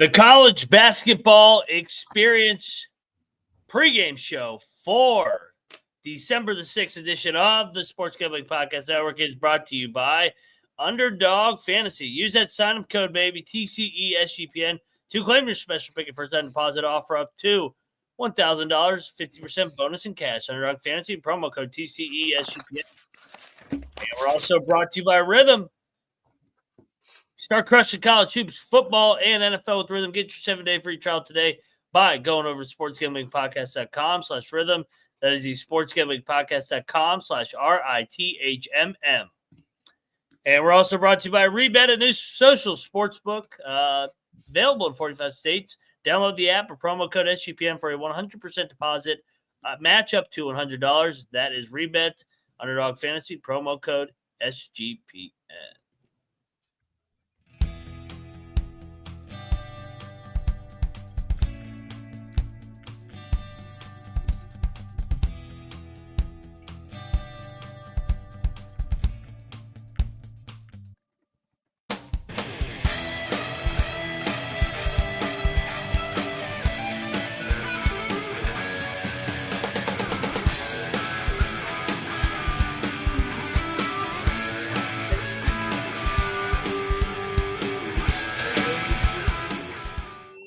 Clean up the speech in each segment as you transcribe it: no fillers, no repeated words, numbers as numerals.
The college basketball experience pregame show for December the 6th edition of the Sports Gambling Podcast Network is brought to you by Underdog Fantasy. Use that sign-up code, baby, TCESGPN, to claim your special pick and first-time deposit offer up to $1,000, 50% bonus in cash. Underdog Fantasy, promo code TCESGPN. And we're also brought to you by Rhythm. Start crushing college hoops, football, and NFL with Rhythm. Get your 7-day free trial today by going over to sportsgamblingpodcast.com/rhythm. That is the sportsgamblingpodcast.com/RITHMM. And we're also brought to you by Rebet, a new social sportsbook available in 45 states. Download the app or promo code SGPN for a 100% deposit match up to $100. That is Rebet, Underdog Fantasy, promo code SGPN.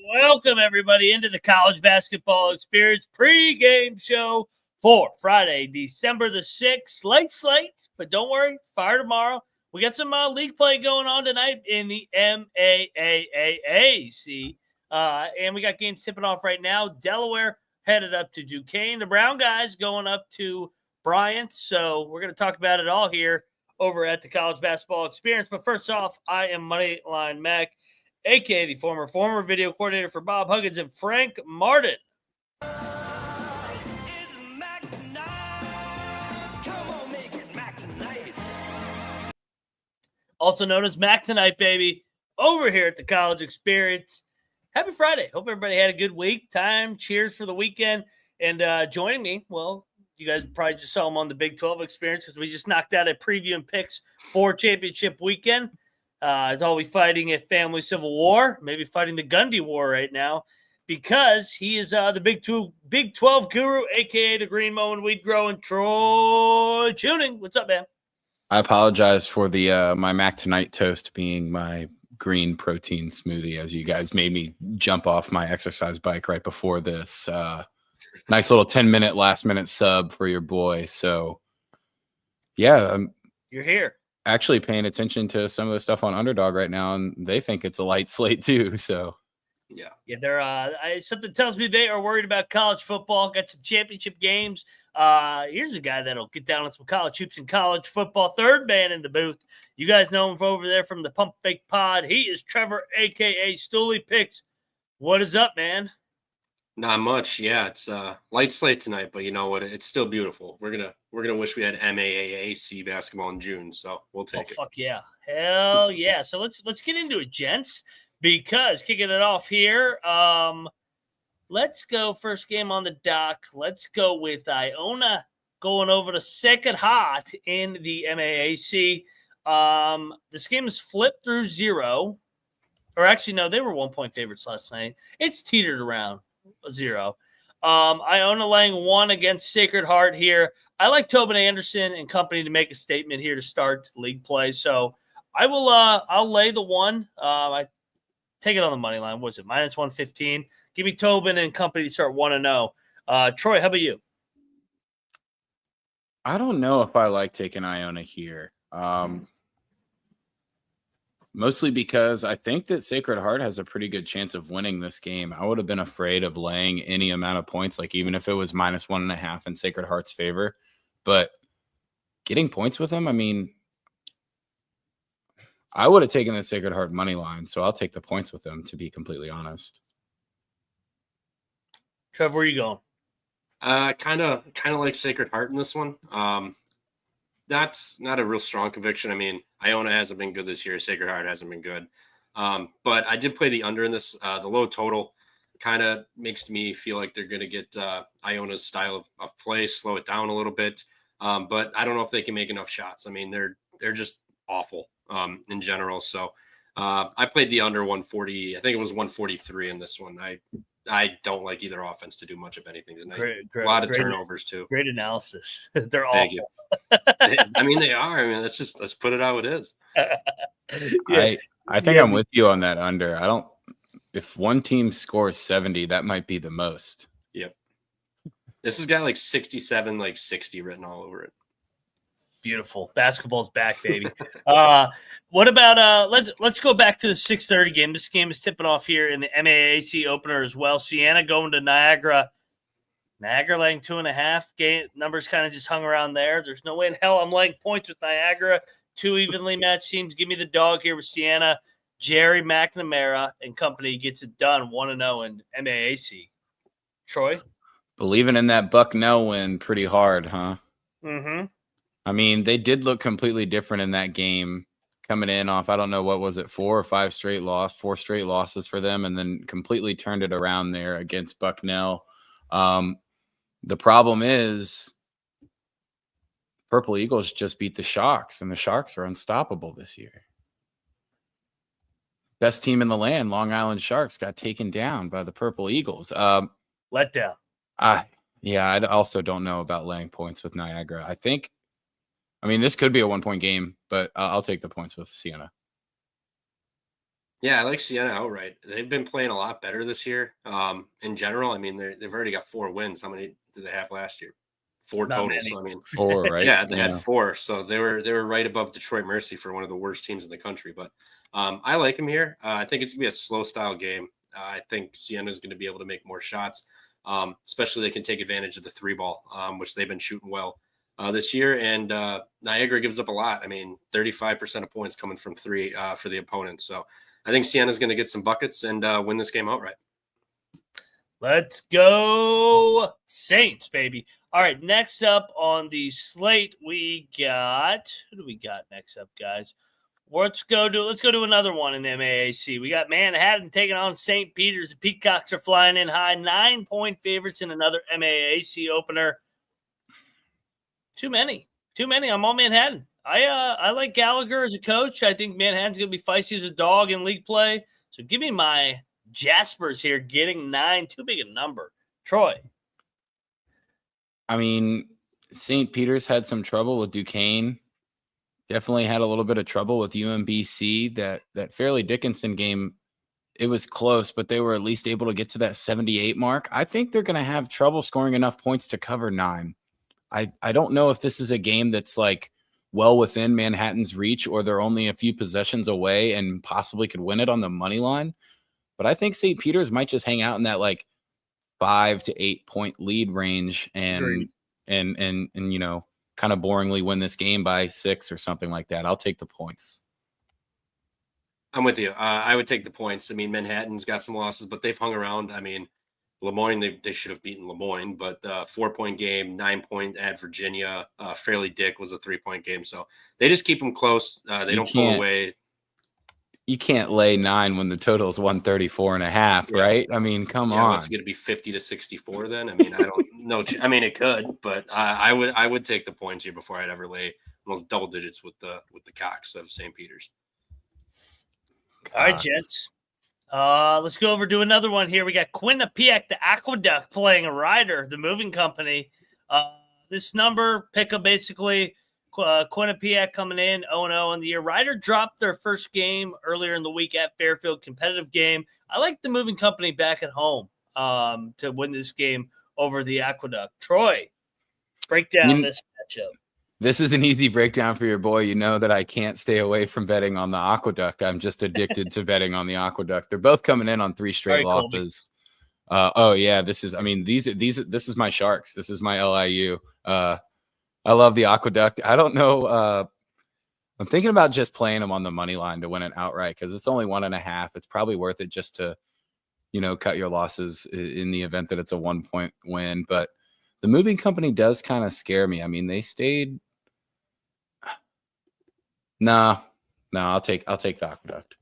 Welcome, everybody, into the college basketball experience pregame show for Friday, December the 6th. Late slate, but don't worry, fire tomorrow. We got some league play going on tonight in the MAAC. And we got games tipping off right now. Delaware headed up to Duquesne. The Brown guys going up to Bryant. So we're going to talk about it all here over at the college basketball experience. But first off, I am Moneyline Mac, a.k.a. the former video coordinator for Bob Huggins and Frank Martin. Also known as Mac Tonight, baby, over here at the college experience. Happy Friday. Hope everybody had a good week. Cheers for the weekend. And joining me, well, you guys probably just saw him on the Big 12 experience because we just knocked out a preview and picks for championship weekend. It's always fighting a family civil war, maybe fighting the Gundy war right now, because he is the Big 12 guru, a.k.a. the Green Mow and Weed Growing, Troy Tuning. What's up, man? I apologize for the my Mac Tonight toast being my green protein smoothie, as you guys made me jump off my exercise bike right before this. Nice little 10-minute last-minute sub for your boy. So, yeah. You're here. Actually paying attention to some of the stuff on Underdog right now, and they think it's a light slate too. So, yeah, they're something tells me they are worried about college football. Got some championship games. Here's a guy that'll get down on some college hoops and college football. Third man in the booth. You guys know him from over there from the Pump Fake Pod. He is Trevor, aka Stooley Picks. What is up, man? Not much. Yeah, it's light slate tonight, but you know what? It's still beautiful. We're gonna wish we had MAAC basketball in June, so we'll take it. Fuck yeah, hell yeah! So let's get into it, gents. Because kicking it off here, let's go first game on the dock. Let's go with Iona going over to Sacred Heart in the MAAC. This game is flipped through 0, or actually no, they were 1-point favorites last night. It's teetered around 0. Iona laying 1 against Sacred Heart here. I like Tobin Anderson and company to make a statement here to start league play. So I will I'll lay the 1. I take it on the money line. What's it? -115. Give me Tobin and company to start 1-0. Troy, how about you? I don't know if I like taking Iona here. Mostly because I think that Sacred Heart has a pretty good chance of winning this game. I would have been afraid of laying any amount of points, like even if it was -1.5 in Sacred Heart's favor. But getting points with them, I mean, I would have taken the Sacred Heart money line, so I'll take the points with them, to be completely honest. Trev, where are you going? Kind of like Sacred Heart in this one. That's not a real strong conviction. I mean, Iona hasn't been good this year. Sacred Heart hasn't been good. But I did play the under in this. The low total kind of makes me feel like they're going to get Iona's style of play, slow it down a little bit. But I don't know if they can make enough shots. I mean, they're just awful in general. So I played the under 140. I think it was 143 in this one. I don't like either offense to do much of anything tonight. A lot of turnovers too. Great analysis. They're Thank awful. You. I mean, they are. I mean, let's put it how it is. Yeah. I think I'm with you on that under. If one team scores 70, that might be the most. Yep. This has got like 67, like 60 written all over it. Beautiful. Basketball's back, baby. What about let's go back to the 6:30 game. This game is tipping off here in the MAAC opener as well. Siena going to Niagara. Niagara laying 2.5. Game numbers kind of just hung around there. There's no way in hell I'm laying points with Niagara. 2 evenly matched teams. Give me the dog here with Siena. Jerry McNamara and company gets it done 1-0 in MAAC. Troy? Believing in that Bucknell win pretty hard, huh? Mm-hmm. I mean, they did look completely different in that game coming in off, I don't know, what was it, 4 straight losses for them, and then completely turned it around there against Bucknell. The problem is Purple Eagles just beat the Sharks, and the Sharks are unstoppable this year. Best team in the land, Long Island Sharks, got taken down by the Purple Eagles. Let down. Yeah, I also don't know about laying points with Niagara. I mean, this could be a 1-point game, but I'll take the points with Siena. Yeah, I like Siena outright. They've been playing a lot better this year. In general, I mean, they've already got 4 wins. How many did they have last year? 4 Not total. many. So I mean, 4, right? Yeah, they had 4. So they were right above Detroit Mercy for one of the worst teams in the country. But I like them here. I think it's gonna be a slow style game. I think Siena is going to be able to make more shots. Especially they can take advantage of the 3 ball, which they've been shooting well this year. And Niagara gives up a lot. I mean, 35% of points coming from 3 for the opponents. So I think Siena's going to get some buckets and win this game outright. Let's go Saints, baby. All right, next up on the slate, we got – who do we got next up, guys? Let's go to another one in the MAAC. We got Manhattan taking on St. Peter's. The Peacocks are flying in high, 9-point favorites in another MAAC opener. Too many. I'm on Manhattan. I like Gallagher as a coach. I think Manhattan's going to be feisty as a dog in league play. So give me my Jaspers here getting 9. Too big a number. Troy. I mean, St. Peter's had some trouble with Duquesne. Definitely had a little bit of trouble with UMBC. That Fairleigh Dickinson game, it was close, but they were at least able to get to that 78 mark. I think they're going to have trouble scoring enough points to cover 9. I don't know if this is a game that's like well within Manhattan's reach, or they're only a few possessions away and possibly could win it on the money line. But I think St. Peter's might just hang out in that like 5 to 8 point lead range and you know, kind of boringly win this game by 6 or something like that. I'll take the points. I'm with you. I would take the points. I mean, Manhattan's got some losses, but they've hung around. I mean, Lemoyne, they should have beaten Lemoyne, but 4-point game, 9-point at Virginia. Fairleigh Dick was a 3-point game. So they just keep them close. They don't pull away. You can't lay 9 when the total is 134.5, right? I mean, come on. It's going to be 50 to 64 then. I mean, I don't know. I mean, it could, but I would take the points here before I'd ever lay almost double digits with the Cocks of St. Peter's. All right, gents. Let's go over to another one here. We got Quinnipiac, the Aqueduct, playing a rider, the moving company. This number, pick up basically Quinnipiac coming in 0-0 in the year. Rider dropped their first game earlier in the week at Fairfield, competitive game. I like the moving company back at home to win this game over the Aqueduct. Troy, break down this matchup. This is an easy breakdown for your boy. You know that I can't stay away from betting on the Aqueduct. I'm just addicted to betting on the Aqueduct. They're both coming in on 3 straight losses. This is my Sharks. This is my LIU. I love the Aqueduct. I don't know. I'm thinking about just playing them on the money line to win it outright because it's only 1.5. It's probably worth it just to, you know, cut your losses in the event that it's a 1-point win. But the moving company does kind of scare me. I mean, they stayed. No, I'll take the Aqueduct.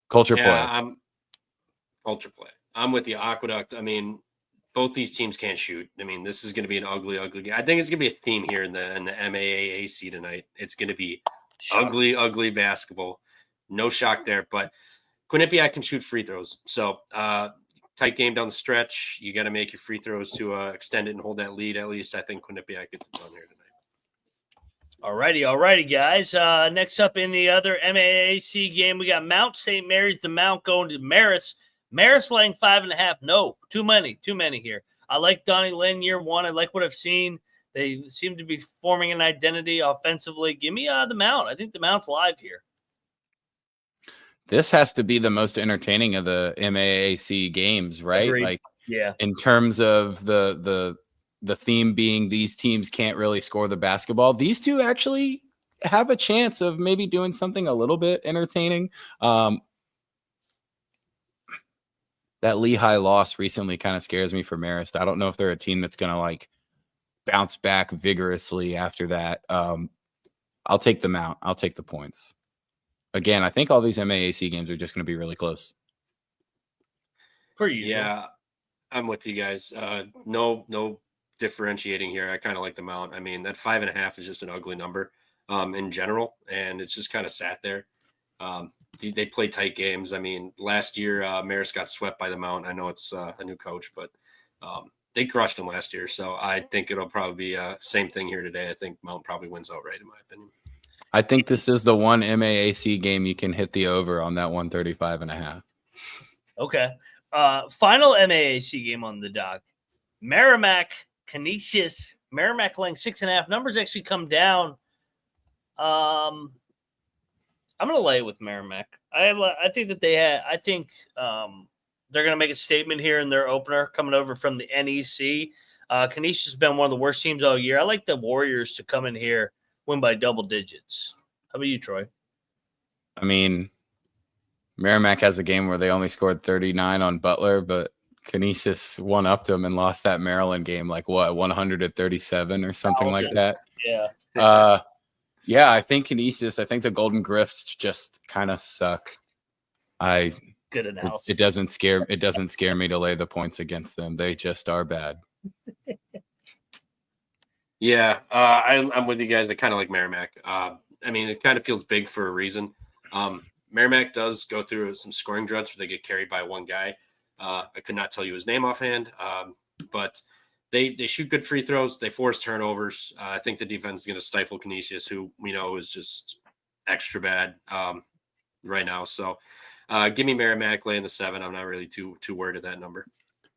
Culture play. Culture play. I'm with the Aqueduct. I mean, both these teams can't shoot. I mean, this is going to be an ugly game. I think it's going to be a theme here in the MAAC tonight. It's going to be ugly basketball. No shock there, but Quinnipiac can shoot free throws. So tight game down the stretch. You got to make your free throws to extend it and hold that lead. At least I think Quinnipiac gets it done here tonight. Alrighty, guys. Next up in the other MAAC game, we got Mount St. Mary's. The Mount going to Marist. Marist laying 5.5. No, too many here. I like Donnie Lynn year one. I like what I've seen. They seem to be forming an identity offensively. Give me the Mount. I think the Mount's live here. This has to be the most entertaining of the MAAC games, right? Agreed. Like, yeah, in terms of the theme being these teams can't really score the basketball. These two actually have a chance of maybe doing something a little bit entertaining. That Lehigh loss recently kind of scares me for Marist. I don't know if they're a team that's going to like bounce back vigorously after that. I'll take them out. I'll take the points. Again, I think all these MAAC games are just going to be really close. Per usual. Yeah, I'm with you guys. No differentiating here. I kind of like the Mount. I mean, that 5.5 is just an ugly number in general, and it's just kind of sat there. They play tight games. I mean, last year Marist got swept by the Mount. I know it's a new coach, but they crushed them last year. So I think it'll probably be same thing here today. I think Mount probably wins outright, in my opinion. I think this is the one MAAC game you can hit the over on that 135.5. Okay. Final MAAC game on the dock. Merrimack, Canisius. Merrimack laying 6.5. Numbers actually come down. I'm going to lay it with Merrimack. I think that they're going to make a statement here in their opener coming over from the NEC. Canisius has been one of the worst teams all year. I like the Warriors to come in here, win by double digits. How about you, Troy? I mean, Merrimack has a game where they only scored 39 on Butler, but Canisius one-upped them and lost that Maryland game, 137 or something like that. Yeah. Yeah, I think Canisius, I think the Golden Griffs just kind of suck. Good analysis. It doesn't scare me to lay the points against them. They just are bad. Yeah, I'm with you guys. I kind of like Merrimack. I mean, it kind of feels big for a reason. Merrimack does go through some scoring droughts where they get carried by one guy. I could not tell you his name offhand, but they shoot good free throws. They force turnovers. I think the defense is going to stifle Canisius, who we know is just extra bad right now. So give me Merrimack laying the 7. I'm not really too worried at that number.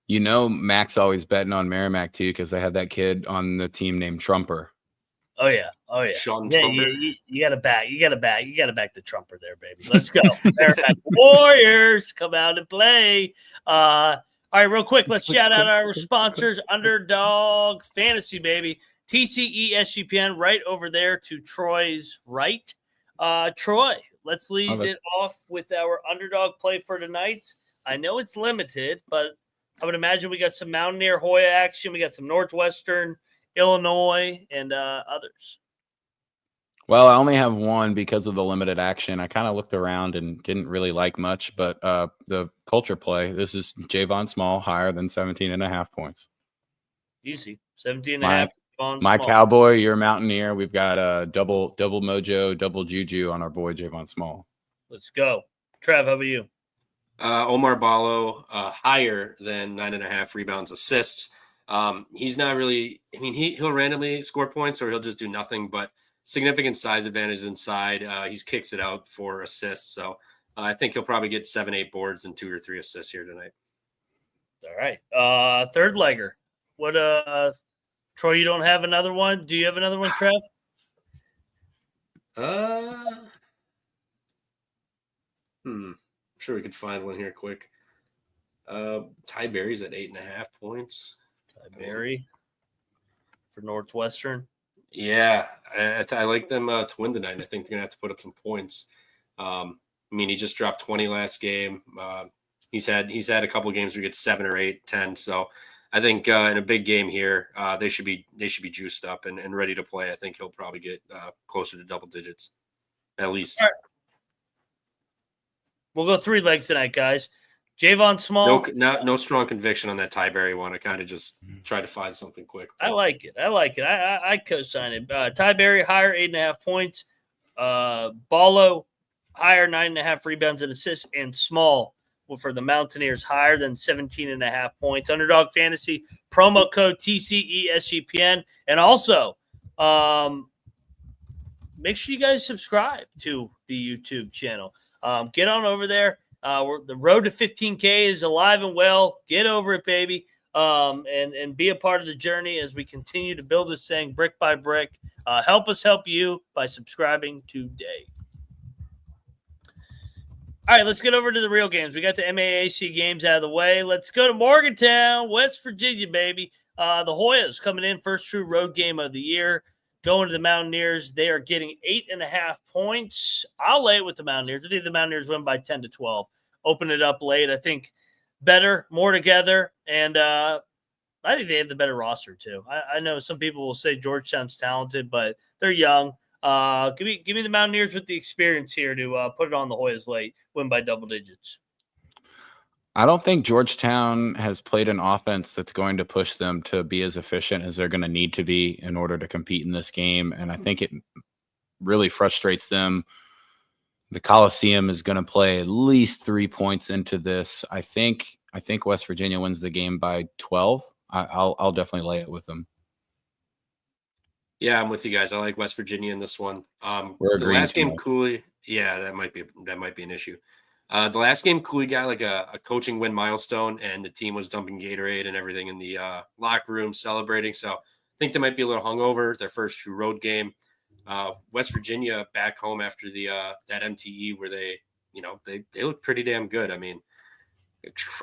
You know, Mac's always betting on Merrimack too because they have that kid on the team named Trumper. Oh yeah. Sean Yeah, Trumper. you got to back the Trumper there, baby. Let's go. Merrimack Warriors come out and play. All right, real quick, let's shout out our sponsors, Underdog Fantasy, baby. TCE SGPN right over there to Troy's right. Troy, let's lead it off with our Underdog play for tonight. I know it's limited, but I would imagine we got some Mountaineer Hoya action. We got some Northwestern, Illinois, and others. Well, I only have one because of the limited action. I kind of looked around and didn't really like much, but the culture play, this is Javon Small, higher than 17.5 points. Easy. 17.5. My Cowboy, your Mountaineer. We've got double mojo, double juju on our boy Javon Small. Let's go. Trev, how about you? Omar Ballo, higher than 9.5 rebounds, assists. He's not really, I mean, he'll randomly score points or he'll just do nothing, but significant size advantage inside. He kicks it out for assists. So I think he'll probably get 7-8 boards and 2 or 3 assists here tonight. All right. Third legger. What, Troy, you don't have another one? Do you have another one, Trev? I'm sure we could find one here quick. Ty Berry's at 8.5 points. Ty Berry for Northwestern. Yeah, I like them to win tonight. I think they're gonna have to put up some points. I mean, he just dropped 20 last game. He's had a couple of games where he gets 7 or 8, 10. So I think in a big game here, they should be juiced up and ready to play. I think he'll probably get closer to double digits, at least. All right. We'll go 3 legs tonight, guys. Javon Small. No strong conviction on that Ty Berry one. I kind of just tried to find something quick. I like it. I co-sign it. Ty Berry, higher 8.5 points. Ballo, higher 9.5 rebounds and assists, and Small for the Mountaineers, higher than 17.5 points. Underdog Fantasy, promo code TCESGPN. And also, make sure you guys subscribe to the YouTube channel. Get on over there. The road to 15K is alive and well. Get over it, baby. And be a part of the journey as we continue to build this thing brick by brick. Help us help you by subscribing today. All right, let's get over to the real games. We got the MAAC games out of the way. Let's go to Morgantown, West Virginia, baby. The Hoyas coming in, first true road game of the year. Going to the Mountaineers. They are getting 8.5 points. I'll lay it with the Mountaineers. I think the Mountaineers win by 10 to 12. Open it up late. I think better, more together, and I think they have the better roster too. I know some people will say Georgetown's talented, but they're young. Give me the Mountaineers with the experience here to put it on the Hoyas late, win by double digits. I don't think Georgetown has played an offense that's going to push them to be as efficient as they're going to need to be in order to compete in this game, and I think it really frustrates them. The Coliseum is going to play at least 3 points into this. I think West Virginia wins the game by 12. I'll definitely lay it with them. Yeah, I'm with you guys. I like West Virginia in this one. We're the agreeing last game, tonight. Cooley. Yeah, that might be an issue. The last game, Cooley got like a coaching win milestone, and the team was dumping Gatorade and everything in the locker room, celebrating. So I think they might be a little hungover. Their first true road game. West Virginia back home after the that MTE where they look pretty damn good. I mean,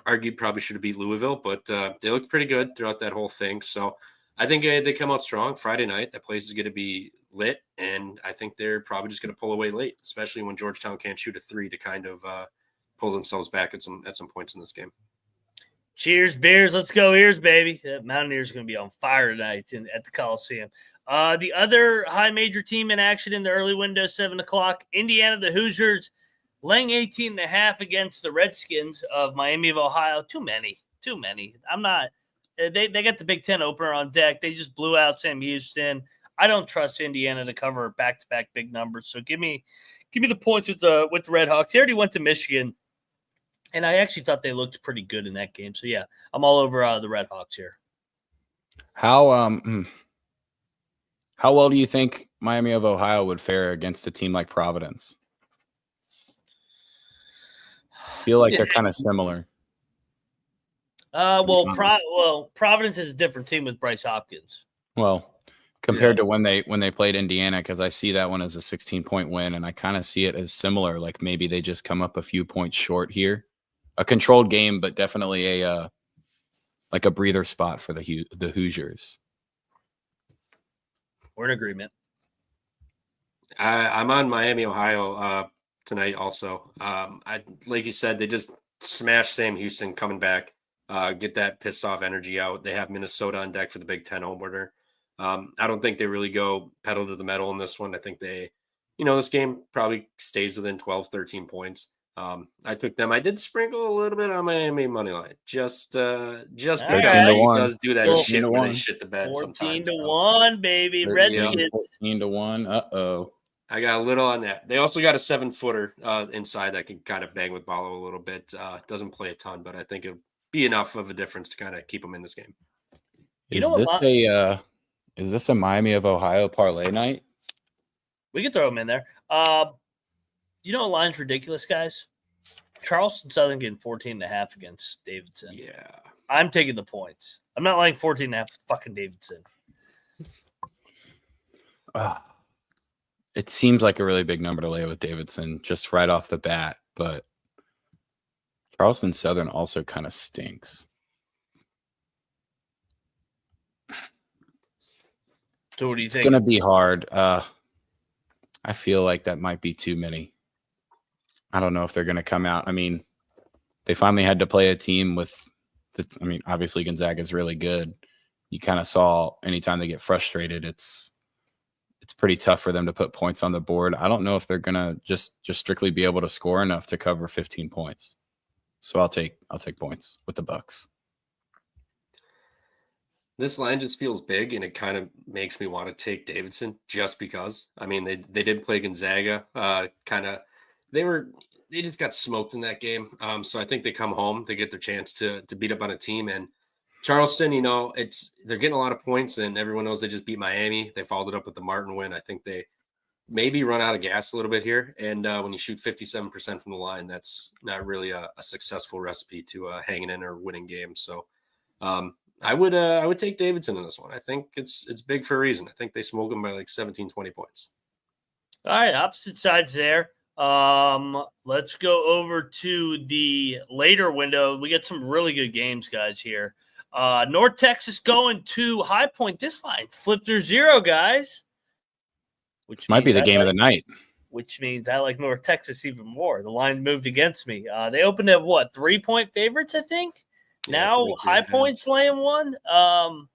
argued probably should have beat Louisville, but they looked pretty good throughout that whole thing. So I think they come out strong Friday night. That place is going to be lit, and I think they're probably just going to pull away late, especially when Georgetown can't shoot a three to kind of pull themselves back at some points in this game. Cheers, beers. Let's go Ears, baby. The Mountaineers are going to be on fire tonight at the Coliseum. The other high major team in action in the early window, 7 o'clock, Indiana, the Hoosiers, laying 18.5 against the Redskins of Miami of Ohio. Too many. I'm not – they got the Big Ten opener on deck. They just blew out Sam Houston. I don't trust Indiana to cover back-to-back big numbers. So give me the points with the Red Hawks. They already went to Michigan, and I actually thought they looked pretty good in that game. So, yeah, I'm all over the Red Hawks here. How well do you think Miami of Ohio would fare against a team like Providence? I feel like they're kind of similar. Providence is a different team with Bryce Hopkins. Well, compared to when they played Indiana, because I see that one as a 16-point win, and I kind of see it as similar. Like maybe they just come up a few points short here. A controlled game, but definitely a breather spot for the Hoosiers. We're in agreement. I'm on Miami, Ohio tonight also. Like you said, they just smashed Sam Houston coming back, get that pissed off energy out. They have Minnesota on deck for the Big Ten opener. I don't think they really go pedal to the metal in this one. I think they, this game probably stays within 12, 13 points. I took them. I did sprinkle a little bit on Miami money line, just because he does do that shit where they shit the bed 14 sometimes. 14-1, baby. Redskins. 14-1. Uh-oh. I got a little on that. They also got a 7-footer inside that can kind of bang with Ballo a little bit. Doesn't play a ton, but I think it'll be enough of a difference to kind of keep them in this game. Is this a Miami of Ohio parlay night? We can throw them in there. You know what line's ridiculous, guys? Charleston Southern getting 14.5 against Davidson. Yeah. I'm taking the points. I'm not laying 14.5 with fucking Davidson. It seems like a really big number to lay with Davidson just right off the bat, but Charleston Southern also kind of stinks. So what do you think? It's going to be hard. I feel like that might be too many. I don't know if they're going to come out. I mean, they finally had to play a team obviously Gonzaga is really good. You kind of saw anytime they get frustrated, it's pretty tough for them to put points on the board. I don't know if they're going to just strictly be able to score enough to cover 15 points. So I'll take points with the Bucks. This line just feels big, and it kind of makes me want to take Davidson just because. I mean, they did play Gonzaga. They just got smoked in that game. So I think they come home, they get their chance to beat up on a team. And Charleston, they're getting a lot of points, and everyone knows they just beat Miami. They followed it up with the Martin win. I think they maybe run out of gas a little bit here. And when you shoot 57% from the line, that's not really a successful recipe to hanging in or winning games. So. I would take Davidson in this one. I think it's big for a reason. I think they smoke them by like 17, 20 points. All right, opposite sides there. Let's go over to the later window. We got some really good games, guys, here. North Texas going to High Point. This line flipped their 0, guys. Which might be the game of the night. Which means I like North Texas even more. The line moved against me. They opened at 3-point favorites, I think. Now High Point's laying 1. Nah.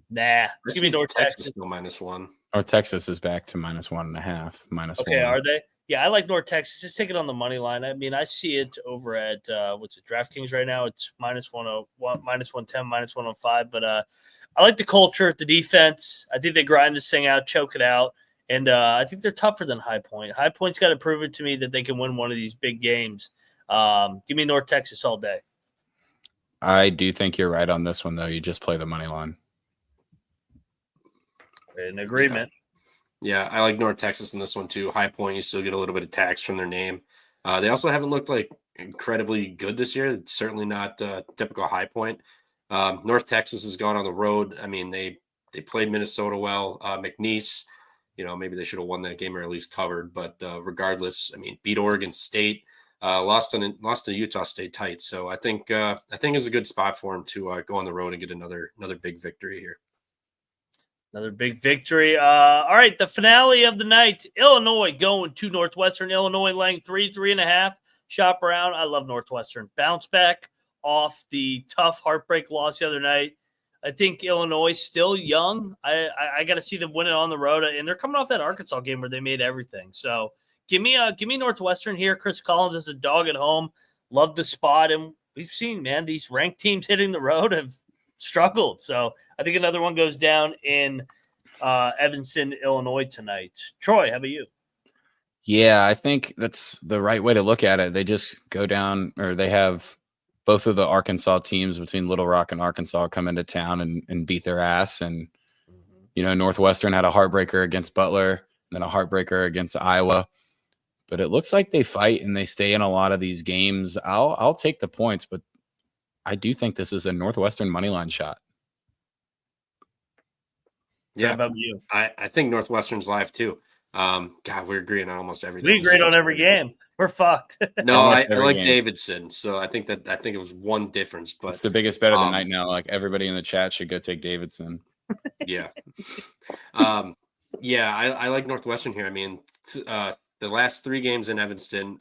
Give me North Texas. Still -1. North Texas is back to -1.5. Okay, 1. are they? Yeah, I like North Texas. Just take it on the money line. I mean, I see it over at DraftKings right now. It's -101, -110, -105. But I like the culture, the defense. I think they grind this thing out, choke it out, and I think they're tougher than High Point. High Point's got to prove it to me that they can win one of these big games. Give me North Texas all day. I do think you're right on this one, though. You just play the money line. In agreement. Yeah, I like North Texas in this one, too. High Point, you still get a little bit of tax from their name. They also haven't looked like incredibly good this year. It's certainly not typical High Point. North Texas has gone on the road. I mean, they played Minnesota well. McNeese, maybe they should have won that game or at least covered. But regardless, I mean, beat Oregon State. Lost to Utah State tight, so I think it's a good spot for him to go on the road and get another big victory here. Another big victory. All right, the finale of the night: Illinois going to Northwestern. Illinois laying 3.5. Shop around. I love Northwestern. Bounce back off the tough heartbreak loss the other night. I think Illinois still young. I got to see them win it on the road, and they're coming off that Arkansas game where they made everything. So. Give me Northwestern here. Chris Collins is a dog at home. Love the spot. And we've seen, man, these ranked teams hitting the road have struggled. So I think another one goes down in Evanston, Illinois tonight. Troy, how about you? Yeah, I think that's the right way to look at it. They just go down, or they have both of the Arkansas teams between Little Rock and Arkansas come into town and beat their ass. And, Northwestern had a heartbreaker against Butler, and then a heartbreaker against Iowa. But it looks like they fight and they stay in a lot of these games. I'll take the points, but I do think this is a Northwestern moneyline shot. Yeah, how about you? I think Northwestern's live too. God, we're agreeing on almost everything. We agreed on every game. We're fucked. No, I like Davidson, so I think it was one difference. But it's the biggest bet of the night now. Like everybody in the chat should go take Davidson. Yeah. Yeah, I like Northwestern here. I mean, the last 3 games in Evanston,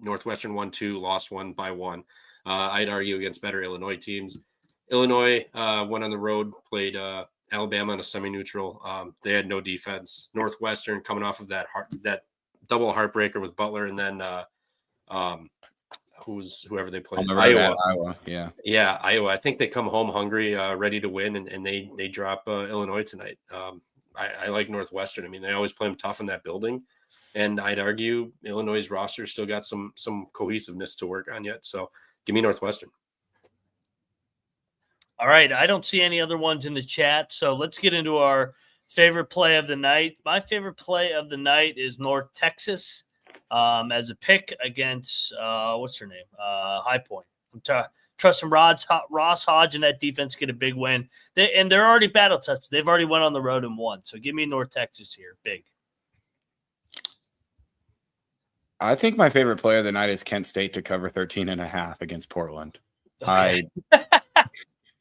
Northwestern won 2, lost 1 by 1. I'd argue against better Illinois teams. Illinois went on the road, played Alabama in a semi-neutral. They had no defense. Northwestern coming off of that double heartbreaker with Butler, and then whoever they played, Iowa. Yeah, Iowa. I think they come home hungry, ready to win, and they drop Illinois tonight. I like Northwestern. I mean, they always play them tough in that building. And I'd argue Illinois' roster still got some cohesiveness to work on yet. So give me Northwestern. All right. I don't see any other ones in the chat. So let's get into our favorite play of the night. My favorite play of the night is North Texas as a pick against, what's her name? High Point. I'm trusting Ross Hodge and that defense get a big win. They're already battle tested. They've already went on the road and won. So give me North Texas here. Big. I think my favorite play of the night is Kent State to cover 13.5 against Portland. Okay.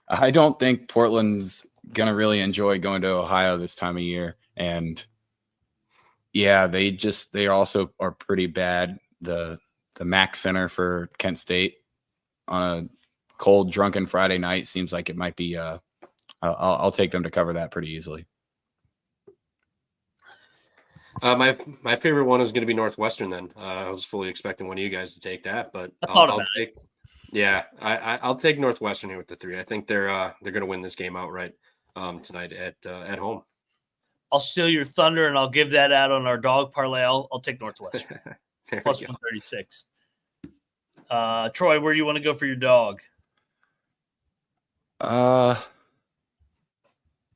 I don't think Portland's going to really enjoy going to Ohio this time of year. And yeah, they also are pretty bad. The MAAC center for Kent State on a cold, drunken Friday night seems like it might be I'll take them to cover that pretty easily. My favorite one is going to be Northwestern. Then I was fully expecting one of you guys to take that, but Yeah, I'll take Northwestern here with the 3. I think they're going to win this game outright tonight at home. I'll steal your thunder and I'll give that out on our dog parlay. I'll take Northwestern plus 136. Troy, where do you want to go for your dog? The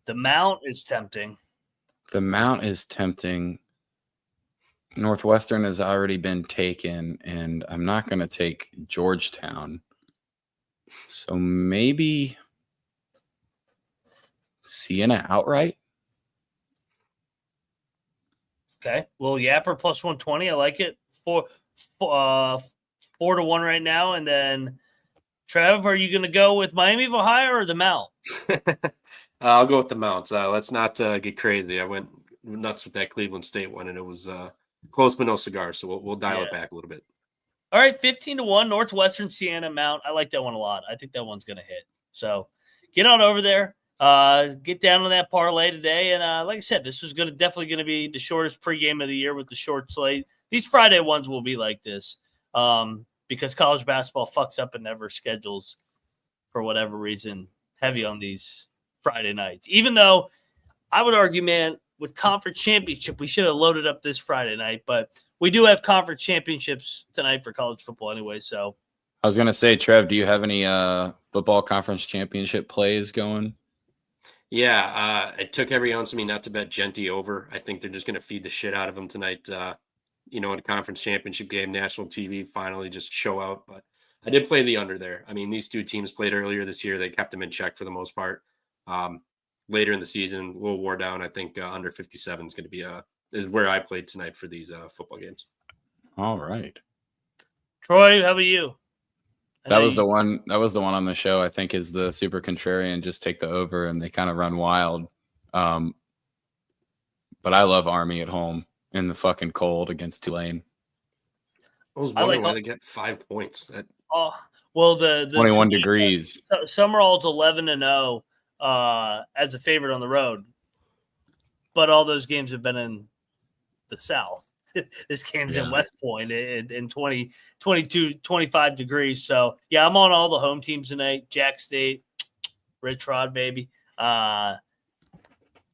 Mount is tempting. The Mount is tempting. Northwestern has already been taken, and I'm not going to take Georgetown. So maybe Siena outright. Okay. Well, Yapper plus 120. I like it. 4-1 right now. And then, Trev, are you going to go with Miami of Ohio or the Mount? I'll go with the Mounts. Let's not get crazy. I went nuts with that Cleveland State one, and it was close but no cigar. So we'll dial it back a little bit. All right, 15-1 Northwestern Siena Mount. I like that one a lot. I think that one's going to hit. So get on over there. Get down on that parlay today. And like I said, this was definitely going to be the shortest pregame of the year with the short slate. These Friday ones will be like this because college basketball fucks up and never schedules, for whatever reason, heavy on these Friday nights. Even though I would argue, man, with conference championship, we should have loaded up this Friday night. But we do have conference championships tonight for college football anyway. So I was going to say, Trev, do you have any football conference championship plays going? Yeah, it took every ounce of me not to bet Genty over. I think they're just going to feed the shit out of him tonight. In a conference championship game, national TV finally just show out. But I did play the under there. I mean, these two teams played earlier this year. They kept them in check for the most part. Later in the season, a little wore down. I think under 57 is going to be is where I played tonight for these football games. All right. Troy, how about you? That was the one on the show, I think, is the super contrarian. Just take the over, and they kind of run wild. But I love Army at home in the fucking cold against Tulane. I was wondering why they get 5 points. The 21 degrees. Summerall's 11-0 as a favorite on the road, but all those games have been in the South. This game's in West Point in 22, 25 degrees. So, yeah, I'm on all the home teams tonight. Jack State, Rich Rod, baby. Army.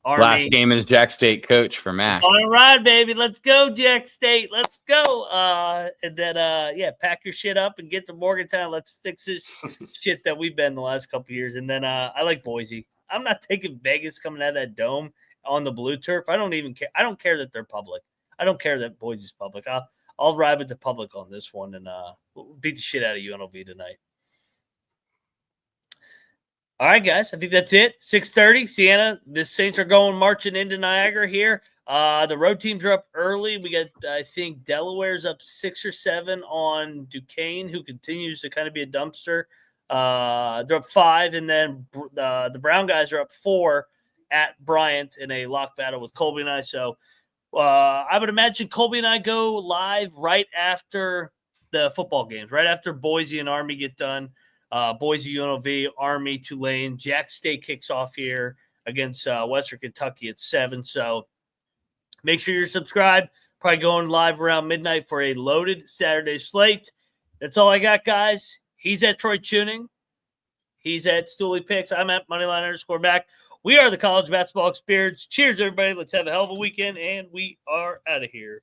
Last game is Jack State coach for MAAC. All right, baby. Let's go, Jack State. Let's go. And then, pack your shit up and get to Morgantown. Let's fix this shit that we've been the last couple of years. And then I like Boise. I'm not taking Vegas coming out of that dome on the blue turf. I don't even care. I don't care that they're public. I don't care that Boise's public. I'll ride with the public on this one and beat the shit out of UNLV tonight. All right, guys. I think that's it. 6:30, Siena. The Saints are marching into Niagara here. The road teams are up early. We got, I think, Delaware's up 6 or 7 on Duquesne, who continues to kind of be a dumpster. They're up 5, and then the Brown guys are up 4 at Bryant in a lock battle with Colby and I. So I would imagine Colby and I go live right after the football games, right after Boise and Army get done. Boise, UNLV, Army, Tulane. Jack State kicks off here against Western Kentucky at 7. So make sure you're subscribed. Probably going live around midnight for a loaded Saturday slate. That's all I got, guys. He's at Troy Tuning. He's at Stooley Picks. I'm at Moneyline_Mac. We are the College Basketball Experience. Cheers, everybody. Let's have a hell of a weekend, and we are out of here.